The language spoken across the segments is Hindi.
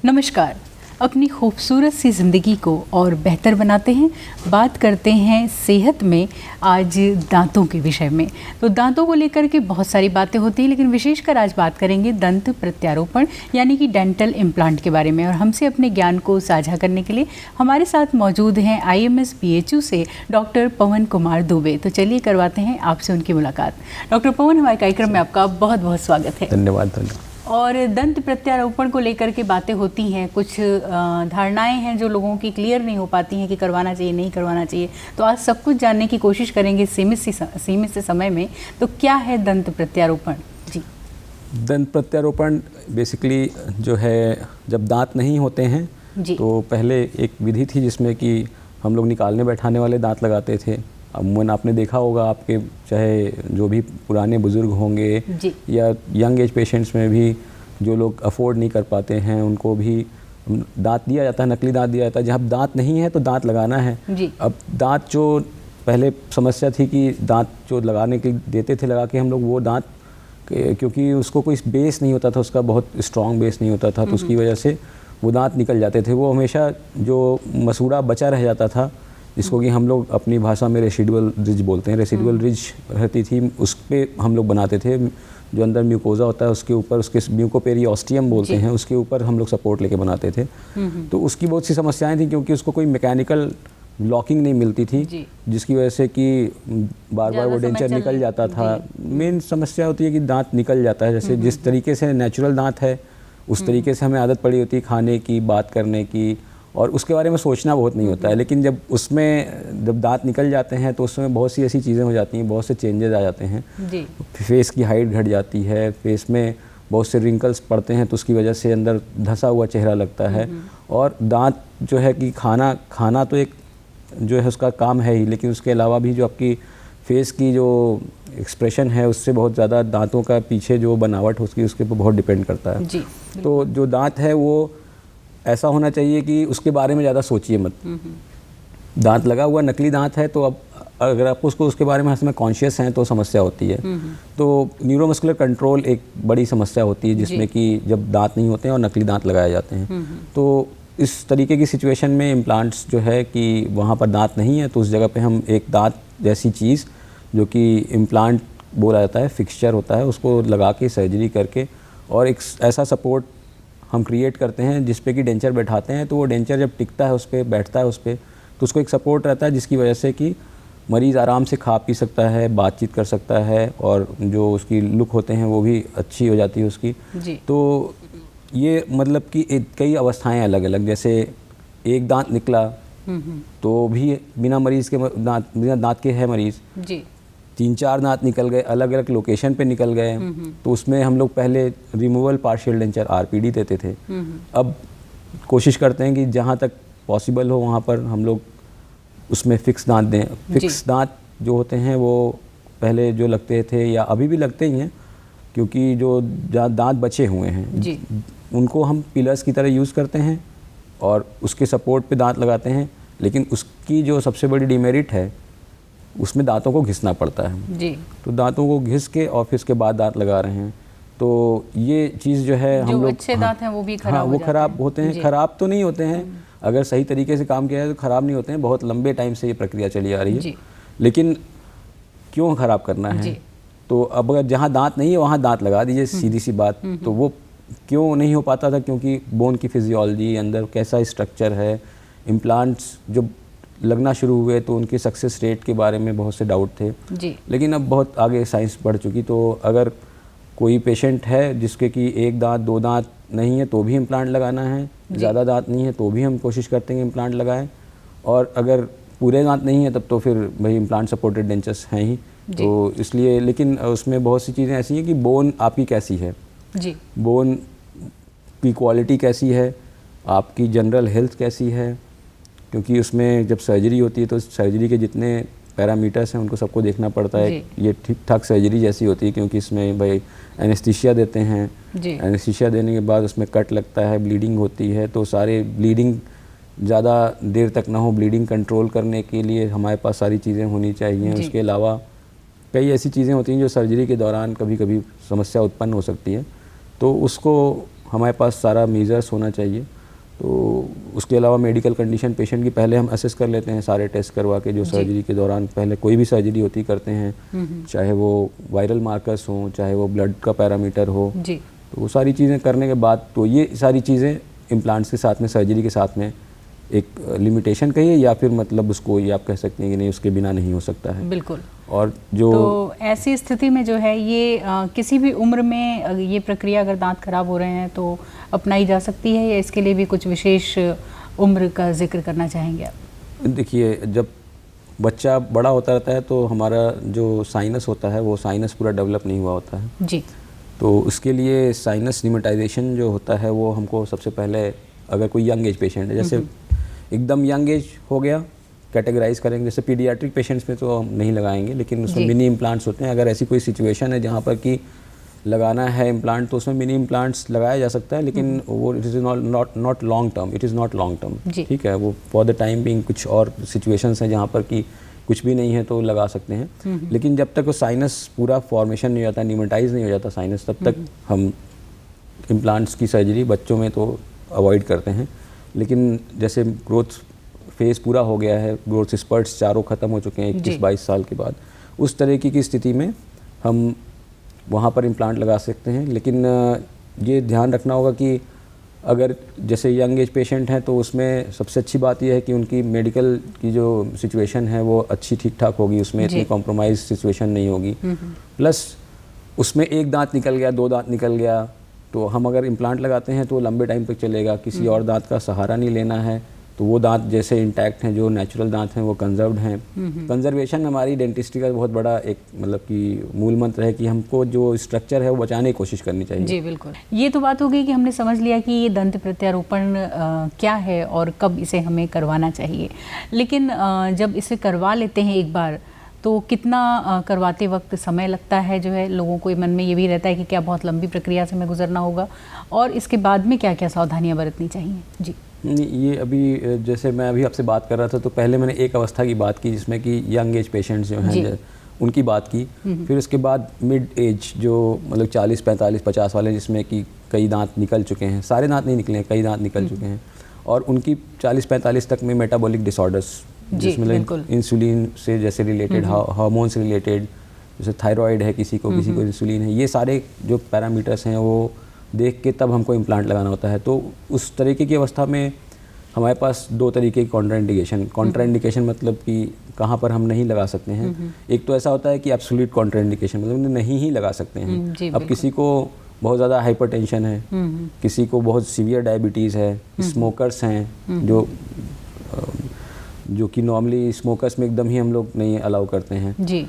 नमस्कार। अपनी खूबसूरत सी ज़िंदगी को और बेहतर बनाते हैं, बात करते हैं सेहत में आज दांतों के विषय में। तो दांतों को लेकर के बहुत सारी बातें होती हैं, लेकिन विशेषकर आज बात करेंगे दंत प्रत्यारोपण यानी कि डेंटल इम्प्लांट के बारे में। और हमसे अपने ज्ञान को साझा करने के लिए हमारे साथ मौजूद हैं IMS BHU से डॉक्टर पवन कुमार दुबे। तो चलिए करवाते हैं आपसे उनकी मुलाकात। डॉक्टर पवन, हमारे कार्यक्रम में आपका बहुत बहुत स्वागत है। धन्यवाद। और दंत प्रत्यारोपण को लेकर के बातें होती हैं, कुछ धारणाएं हैं जो लोगों की क्लियर नहीं हो पाती हैं कि करवाना चाहिए नहीं करवाना चाहिए। तो आज सब कुछ जानने की कोशिश करेंगे सीमित से समय में। तो क्या है दंत प्रत्यारोपण? जी, दंत प्रत्यारोपण बेसिकली जो है, जब दांत नहीं होते हैं तो पहले एक विधि थी जिसमें कि हम लोग निकालने बैठाने वाले दांत लगाते थे। अमूमन आपने देखा होगा, आपके चाहे जो भी पुराने बुज़ुर्ग होंगे या यंग एज पेशेंट्स में भी जो लोग अफोर्ड नहीं कर पाते हैं उनको भी दांत दिया जाता है, नकली दांत दिया जाता है। जब दांत नहीं है तो दांत लगाना है। अब दांत जो पहले समस्या थी कि दांत जो लगाने के देते थे लगा के हम लोग, वो दांत क्योंकि उसको कोई बेस नहीं होता था, उसका बहुत स्ट्रॉन्ग बेस नहीं होता था, तो उसकी वजह से वो दांत निकल जाते थे। वो हमेशा जो मसूड़ा बचा रह जाता था, जिसको कि हम लोग अपनी भाषा में रेसिडुअल रिज बोलते हैं। रेसिडुअल रिज रहती थी, उस पर हम लोग बनाते थे। जो अंदर म्यूकोजा होता है उसके ऊपर, उसके म्यूकोपेरियोस्टियम बोलते हैं, उसके ऊपर हम लोग सपोर्ट लेके बनाते थे। तो उसकी बहुत सी समस्याएं थी क्योंकि उसको कोई मैकेनिकल लॉकिंग नहीं मिलती थी, जिसकी वजह से कि बार बार वो डेंचर निकल जाता था। मेन समस्या होती है कि दांत निकल जाता है। जैसे जिस तरीके से नेचुरल दांत है उस तरीके से हमें आदत पड़ी होती है खाने की, बात करने की, और उसके बारे में सोचना बहुत नहीं होता है। लेकिन जब दांत निकल जाते हैं तो उसमें बहुत सी ऐसी चीज़ें हो जाती हैं, बहुत से चेंजेस आ जाते हैं। फेस की हाइट घट जाती है, फेस में बहुत से रिंकल्स पड़ते हैं, तो उसकी वजह से अंदर धंसा हुआ चेहरा लगता है। और दांत जो है कि खाना तो एक जो है उसका काम है ही, लेकिन उसके अलावा भी जो आपकी फेस की जो एक्सप्रेशन है उससे बहुत ज़्यादा दांतों का पीछे जो बनावट उसके ऊपर बहुत डिपेंड करता है। तो जो दांत है वो ऐसा होना चाहिए कि उसके बारे में ज़्यादा सोचिए मत। दांत लगा हुआ नकली दांत है तो अब अगर आप उसके बारे में हमें कॉन्शियस हैं तो समस्या होती है। तो न्यूरोमस्कुलर कंट्रोल एक बड़ी समस्या होती है, जिसमें कि जब दांत नहीं होते हैं और नकली दांत लगाए जाते हैं। तो इस तरीके की सिचुएशन में इम्प्लांट्स जो है कि वहाँ पर दांत नहीं है तो उस जगह पे हम एक दांत जैसी चीज़ जो कि इम्प्लांट बोला जाता है, फिक्सचर होता है, उसको लगा के सर्जरी करके और एक ऐसा सपोर्ट हम क्रिएट करते हैं जिस पे कि डेंचर बैठाते हैं। तो वो डेंचर जब टिकता है उस पर, बैठता है उस पर, तो उसको एक सपोर्ट रहता है जिसकी वजह से कि मरीज़ आराम से खा पी सकता है, बातचीत कर सकता है, और जो उसकी लुक होते हैं वो भी अच्छी हो जाती है उसकी। तो ये मतलब कि कई अवस्थाएं अलग अलग, जैसे एक दांत निकला तो भी बिना मरीज़ के बिना दांत के है मरीज़, 3-4 दांत निकल गए, अलग अलग लोकेशन पे निकल गए, तो उसमें हम लोग पहले रिमूवल पार्शियल डेंचर RPD देते थे। अब कोशिश करते हैं कि जहाँ तक पॉसिबल हो वहाँ पर हम लोग उसमें फिक्स दांत दें। फिक्स दांत जो होते हैं वो पहले जो लगते थे या अभी भी लगते ही हैं, क्योंकि जो दांत बचे हुए हैं उनको हम पिलर्स की तरह यूज़ करते हैं और उसके सपोर्ट पे दांत लगाते हैं। लेकिन उसकी जो सबसे बड़ी डिमेरिट है उसमें दांतों को घिसना पड़ता है। तो दांतों को घिस के और फिर उसके बाद दांत लगा रहे हैं, तो ये चीज़ जो है हम लोग अच्छे दांत हैं वो भी खराब वो खराब होते हैं। खराब तो नहीं होते हैं, अगर सही तरीके से काम किया जाए तो खराब नहीं होते हैं। बहुत लंबे टाइम से ये प्रक्रिया चली आ रही है, लेकिन क्यों खराब करना है? तो अब अगर जहाँ दांत नहीं है वहाँ दांत लगा दीजिए, सीधी सी बात। तो वो क्यों नहीं हो पाता था? क्योंकि बोन की फिजियोलॉजी, अंदर कैसा स्ट्रक्चर है, इम्प्लांट्स जो लगना शुरू हुए तो उनके सक्सेस रेट के बारे में बहुत से डाउट थे। लेकिन अब बहुत आगे साइंस बढ़ चुकी, तो अगर कोई पेशेंट है जिसके कि 1 दांत 2 दांत नहीं है तो भी इम्प्लांट लगाना है, ज़्यादा दांत नहीं है तो भी हम कोशिश करते हैं कि इम्प्लांट लगाएं, और अगर पूरे दांत नहीं है तब तो फिर भाई इम्प्लांट सपोर्टेड डेंचर्स हैं ही। तो इसलिए, लेकिन उसमें बहुत सी चीज़ें ऐसी हैं कि बोन आपकी कैसी है, बोन की क्वालिटी कैसी है, आपकी जनरल हेल्थ कैसी है, क्योंकि उसमें जब सर्जरी होती है तो सर्जरी के जितने पैरामीटर्स हैं उनको सबको देखना पड़ता है। ये ठीक ठाक सर्जरी जैसी होती है, क्योंकि इसमें भाई एनेस्थीसिया देते हैं, एनेस्थीसिया देने के बाद उसमें कट लगता है, ब्लीडिंग होती है, तो सारे ब्लीडिंग ज़्यादा देर तक ना हो, ब्लीडिंग कंट्रोल करने के लिए हमारे पास सारी चीज़ें होनी चाहिए। उसके अलावा कई ऐसी चीज़ें होती हैं जो सर्जरी के दौरान कभी कभी समस्या उत्पन्न हो सकती है, तो उसको हमारे पास सारा मेजर्स होना चाहिए। तो उसके अलावा मेडिकल कंडीशन पेशेंट की पहले हम असेस कर लेते हैं, सारे टेस्ट करवा के जो सर्जरी के दौरान पहले कोई भी सर्जरी होती करते हैं, चाहे वो वायरल मार्कर्स हों, चाहे वो ब्लड का पैरामीटर हो, तो वो सारी चीज़ें करने के बाद तो ये सारी चीज़ें इम्प्लांट्स के साथ में, सर्जरी के साथ में एक लिमिटेशन कहिए या फिर मतलब उसको ये आप कह सकते हैं कि नहीं उसके बिना नहीं हो सकता है। बिल्कुल। और जो तो ऐसी स्थिति में जो है ये किसी भी उम्र में ये प्रक्रिया अगर दांत खराब हो रहे हैं तो अपनाई जा सकती है या इसके लिए भी कुछ विशेष उम्र का जिक्र करना चाहेंगे आप? देखिए, जब बच्चा बड़ा होता रहता है तो हमारा जो साइनस होता है वो साइनस पूरा डेवलप नहीं हुआ होता है जी। तो उसके लिए साइनस निमेटाइजेशन जो होता है वो हमको सबसे पहले, अगर कोई यंग एज पेशेंट है, जैसे एकदम यंग एज हो गया, कैटेगराइज करेंगे, जैसे पीडियाट्रिक पेशेंट्स में तो हम नहीं लगाएंगे, लेकिन उसमें मिनी इम्प्लांट्स होते हैं। अगर ऐसी कोई सिचुएशन है जहाँ पर कि लगाना है इम्प्लांट तो उसमें मिनी इम्प्लांट्स लगाया जा सकता है, लेकिन वो it is not long term, it is not long term, ठीक है। वो फॉर द टाइम बिंग कुछ और सिचुएशंस हैं जहाँ पर कि कुछ भी नहीं है तो लगा सकते हैं, लेकिन जब तक वो साइनस पूरा फॉर्मेशन नहीं हो जाता, निमेटाइज नहीं हो जाता साइनस, तब तक हम इम्प्लांट्स की सर्जरी बच्चों में तो अवॉइड करते हैं। लेकिन जैसे ग्रोथ फेज़ पूरा हो गया है, ग्रोथ स्पर्ट्स चारों ख़त्म हो चुके हैं 21-22 साल के बाद, उस तरीके की स्थिति में हम वहाँ पर इम्प्लांट लगा सकते हैं। लेकिन ये ध्यान रखना होगा कि अगर जैसे यंग एज पेशेंट हैं तो उसमें सबसे अच्छी बात यह है कि उनकी मेडिकल की जो सिचुएशन है वो अच्छी ठीक ठाक होगी, उसमें इतनी कॉम्प्रोमाइज़ सिचुएशन नहीं होगी। प्लस उसमें एक दांत निकल गया, 2 दांत निकल गया, तो हम अगर इम्प्लांट लगाते हैं तो लंबे टाइम तक चलेगा, किसी और दांत का सहारा नहीं लेना है, तो वो दांत जैसे इंटैक्ट हैं, जो नेचुरल दांत हैं वो कंजर्व्ड हैं। कंजर्वेशन हमारी डेंटिस्ट्री का बहुत बड़ा एक मतलब कि मूल मंत्र है कि हमको जो स्ट्रक्चर है वो बचाने की कोशिश करनी चाहिए। जी बिल्कुल। ये तो बात हो गई कि हमने समझ लिया कि ये दंत प्रत्यारोपण क्या है और कब इसे हमें करवाना चाहिए, लेकिन जब इसे करवा लेते हैं एक बार तो कितना करवाते वक्त समय लगता है, जो है लोगों को मन में ये भी रहता है कि क्या बहुत लंबी प्रक्रिया से हमें गुजरना होगा और इसके बाद में क्या क्या सावधानियां बरतनी चाहिए? जी ये अभी जैसे मैं अभी आपसे बात कर रहा था तो पहले मैंने एक अवस्था की बात की जिसमें कि यंग एज पेशेंट्स जो हैं उनकी बात की, फिर उसके बाद मिड एज जो मतलब 40, 45, 50 वाले जिसमें कि कई दांत निकल चुके हैं, सारे दांत नहीं निकले हैं, कई दांत निकल चुके हैं, और उनकी 40-45 तक में मेटाबॉलिक डिसऑर्डर्स जिसमें इंसुलिन से जैसे रिलेटेड, हार्मोन से रिलेटेड, जैसे थायराइड है किसी को इंसुलिन है, ये सारे जो पैरामीटर्स हैं वो देख के तब हमको इम्प्लांट लगाना होता है। तो उस तरीके की अवस्था में हमारे पास 2 तरीके की कॉन्ट्राइंडिकेशन मतलब कि कहाँ पर हम नहीं लगा सकते हैं। एक तो ऐसा होता है कि एब्सोल्यूट कॉन्ट्राइंडिकेशन मतलब नहीं ही लगा सकते हैं। अब किसी को बहुत ज़्यादा हाइपरटेंशन है, किसी को बहुत सीवियर डायबिटीज़ है, स्मोकर्स हैं जो कि नॉर्मली स्मोकर्स में एकदम ही हम लोग नहीं अलाउ करते हैं जी।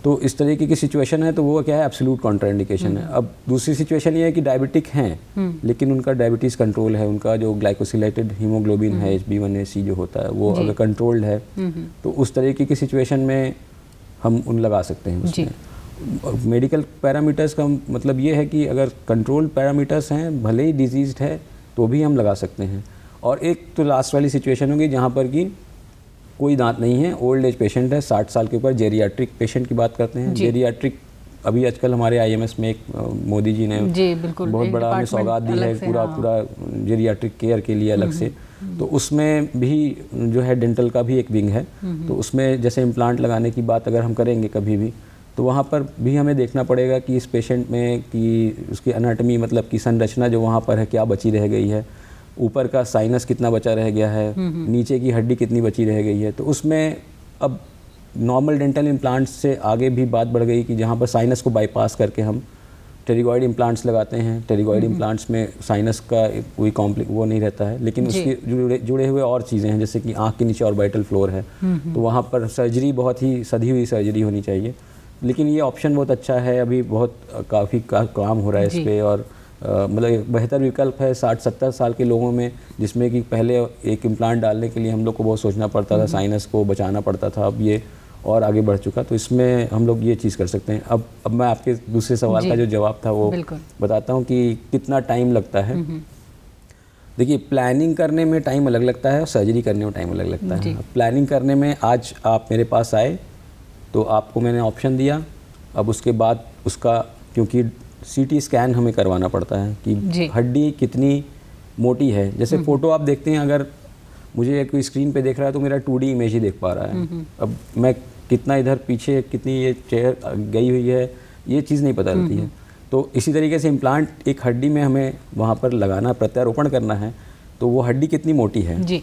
तो इस तरीके की सिचुएशन है तो वो क्या है, एब्सोल्यूट कॉन्ट्राइंडिकेशन है। अब दूसरी सिचुएशन ये है कि डायबिटिक हैं लेकिन उनका डायबिटीज़ कंट्रोल है, उनका जो ग्लाइकोसिलेटेड हीमोग्लोबिन है HbA1c जो होता है वो अगर कंट्रोल्ड है तो उस तरीके की सिचुएशन में हम उन लगा सकते हैं उसमें। मेडिकल पैरामीटर्स का मतलब ये है कि अगर कंट्रोल पैरामीटर्स हैं, भले ही डिजीज्ड है तो भी हम लगा सकते हैं। और एक तो लास्ट वाली सिचुएशन होगी जहाँ पर कि कोई दांत नहीं है, ओल्ड एज पेशेंट है, 60 साल के ऊपर, जेरियाट्रिक पेशेंट की बात करते हैं। जेरियाट्रिक अभी आजकल हमारे IMS में एक मोदी जी ने बहुत बड़ा हमें सौगात दी है पूरा जेरियाट्रिक केयर के लिए अलग से। तो उसमें भी जो है डेंटल का भी एक विंग है, तो उसमें जैसे इम्प्लांट लगाने की बात अगर हम करेंगे कभी भी तो वहाँ पर भी हमें देखना पड़ेगा कि इस पेशेंट में कि उसकी एनाटमी मतलब कि संरचना जो वहाँ पर है क्या बची रह गई है, ऊपर का साइनस कितना बचा रह गया है, नीचे की हड्डी कितनी बची रह गई है। तो उसमें अब नॉर्मल डेंटल इम्प्लांट्स से आगे भी बात बढ़ गई कि जहाँ पर साइनस को बाईपास करके हम टेरिगॉइड इम्प्लांट्स लगाते हैं। टेरिगॉइड इम्प्लांट्स में साइनस का कोई वो नहीं रहता है, लेकिन उसके जुड़े हुए और चीज़ें हैं जैसे कि आँख के नीचे ऑर्बिटल फ्लोर है, तो वहाँ पर सर्जरी बहुत ही सधी हुई सर्जरी होनी चाहिए। लेकिन ये ऑप्शन बहुत अच्छा है, अभी बहुत काफ़ी काम हो रहा है इस पर, और मतलब एक बेहतर विकल्प है 60-70 साल के लोगों में, जिसमें कि पहले एक इम्प्लांट डालने के लिए हम लोग को बहुत सोचना पड़ता था, साइनस को बचाना पड़ता था। अब ये और आगे बढ़ चुका, तो इसमें हम लोग ये चीज़ कर सकते हैं। अब मैं आपके दूसरे सवाल का जो जवाब था वो बताता हूँ कि कितना टाइम लगता है। देखिए, प्लानिंग करने में टाइम अलग लगता है और सर्जरी करने में टाइम अलग लगता है। प्लानिंग करने में आज आप मेरे पास आए तो आपको मैंने ऑप्शन दिया, अब उसके बाद उसका क्योंकि CT स्कैन हमें करवाना पड़ता है कि हड्डी कितनी मोटी है। जैसे फ़ोटो आप देखते हैं, अगर मुझे कोई स्क्रीन पे देख रहा है तो मेरा 2D इमेज ही देख पा रहा है। अब मैं कितना इधर पीछे कितनी ये चेयर गई हुई है ये चीज़ नहीं पता रहती है। तो इसी तरीके से इम्प्लांट एक हड्डी में हमें वहाँ पर लगाना, प्रत्यारोपण करना है, तो वो हड्डी कितनी मोटी है जी,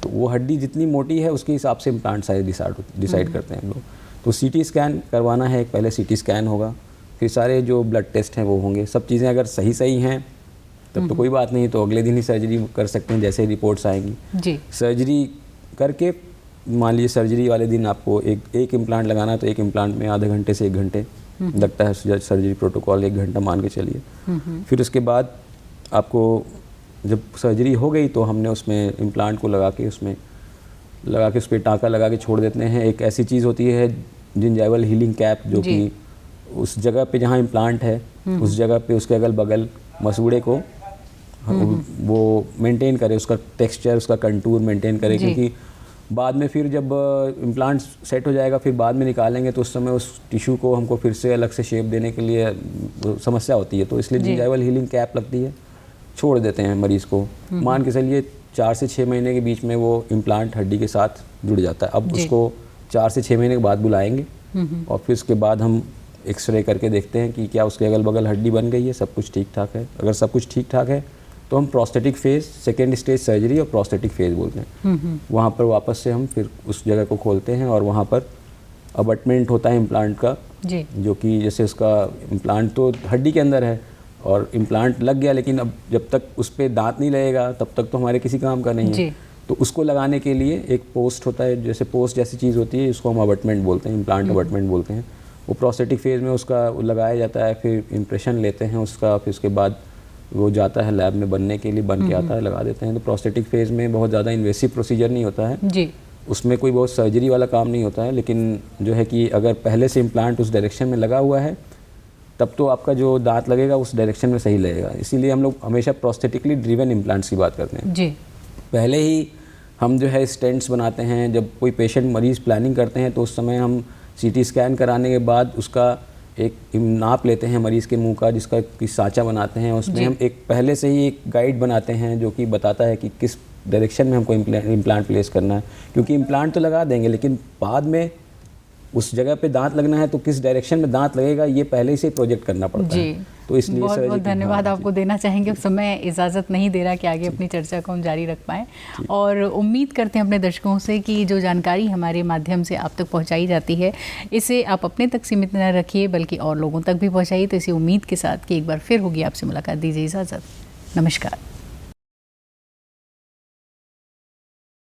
तो वो हड्डी जितनी मोटी है उसके हिसाब से इम्प्लांट साइज डिसाइड करते हैं हम लोग। तो CT स्कैन करवाना है, पहले CT स्कैन होगा, फिर सारे जो ब्लड टेस्ट हैं वो होंगे। सब चीज़ें अगर सही हैं तब तो कोई बात नहीं, तो अगले दिन ही सर्जरी कर सकते हैं जैसे रिपोर्ट्स आएंगी जी। सर्जरी करके मान लीजिए सर्जरी वाले दिन आपको एक इम्प्लांट लगाना है तो एक इम्प्लांट में आधे घंटे से 1 घंटे लगता है सर्जरी प्रोटोकॉल, 1 घंटा मान के चलिए। फिर उसके बाद आपको जब सर्जरी हो गई तो हमने उसमें इम्प्लांट को लगा के उस पर टाँका लगा के छोड़ देते हैं। एक ऐसी चीज़ होती है जिंजाइवल हीलिंग कैप, जो कि उस जगह पे जहाँ इम्प्लांट है उस जगह पे उसके अगल बगल मसूड़े को वो मेंटेन करे, उसका टेक्सचर, उसका कंटूर मेंटेन करे, क्योंकि बाद में फिर जब इम्प्लांट सेट हो जाएगा फिर बाद में निकालेंगे तो उस समय उस टिश्यू को हमको फिर से अलग से शेप देने के लिए समस्या होती है। तो इसलिए जिंजाइवल हीलिंग कैप लगती है, छोड़ देते हैं मरीज़ को। मान के चलिए 4 से 6 महीने के बीच में वो इम्प्लांट हड्डी के साथ जुड़ जाता है। अब उसको 4 से 6 महीने के बाद बुलाएंगे और फिर उसके बाद हम एक्सरे करके देखते हैं कि क्या उसके अगल बगल हड्डी बन गई है, सब कुछ ठीक ठाक है। अगर सब कुछ ठीक ठाक है तो हम prosthetic phase, second stage surgery और प्रोस्थेटिक फेज बोलते हैं। वहाँ पर वापस से हम फिर उस जगह को खोलते हैं और वहाँ पर अबटमेंट होता है इम्प्लांट का जी, जो कि जैसे उसका इम्प्लांट तो हड्डी के अंदर है और इम्प्लांट लग गया, लेकिन अब जब तक उस पर दांत नहीं लगेगा तब तक तो हमारे किसी काम का नहीं है। तो उसको लगाने के लिए एक पोस्ट होता है, जैसे पोस्ट जैसी चीज़ होती है, उसको हम अबटमेंट बोलते हैं, इम्प्लांट अबटमेंट बोलते हैं। वो प्रोस्थेटिक फेज में उसका लगाया जाता है, फिर इम्प्रेशन लेते हैं उसका, फिर उसके बाद वो जाता है लैब में बनने के लिए, बन के आता है, लगा देते हैं। तो प्रोस्थेटिक फेज में बहुत ज़्यादा इन्वेसिव प्रोसीजर नहीं होता है जी, उसमें कोई बहुत सर्जरी वाला काम नहीं होता है, लेकिन जो है कि अगर पहले से इम्प्लांट उस डायरेक्शन में लगा हुआ है तब तो आपका जो दांत लगेगा उस डायरेक्शन में सही लगेगा। इसीलिए हम लोग हमेशा प्रोस्थेटिकली ड्रिवन इम्प्लांट्स की बात करते हैं जी। पहले ही हम जो है स्टेंट्स बनाते हैं, जब कोई पेशेंट मरीज़ प्लानिंग करते हैं तो उस समय हम CT स्कैन कराने के बाद उसका एक नाप लेते हैं मरीज़ के मुंह का, जिसका कि साँचा बनाते हैं। उसमें हम एक पहले से ही एक गाइड बनाते हैं जो कि बताता है कि किस डायरेक्शन में हमको इम्प्लांट प्लेस करना है, क्योंकि इम्प्लांट तो लगा देंगे लेकिन बाद में उस जगह पे दांत लगना है तो किस डायरेक्शन में दांत लगेगा ये पहले से प्रोजेक्ट करना पड़ता है। तो इसलिए बहुत बहुत धन्यवाद आपको देना चाहेंगे, समय इजाज़त नहीं दे रहा कि आगे अपनी चर्चा को हम जारी रख पाएँ, और उम्मीद करते हैं अपने दर्शकों से कि जो जानकारी हमारे माध्यम से आप तक पहुंचाई जाती है इसे आप अपने तक सीमित न रखिए बल्कि और लोगों तक भी पहुंचाइए। तो इसी उम्मीद के साथ कि एक बार फिर होगी आपसे मुलाकात, दीजिए इजाज़त, नमस्कार।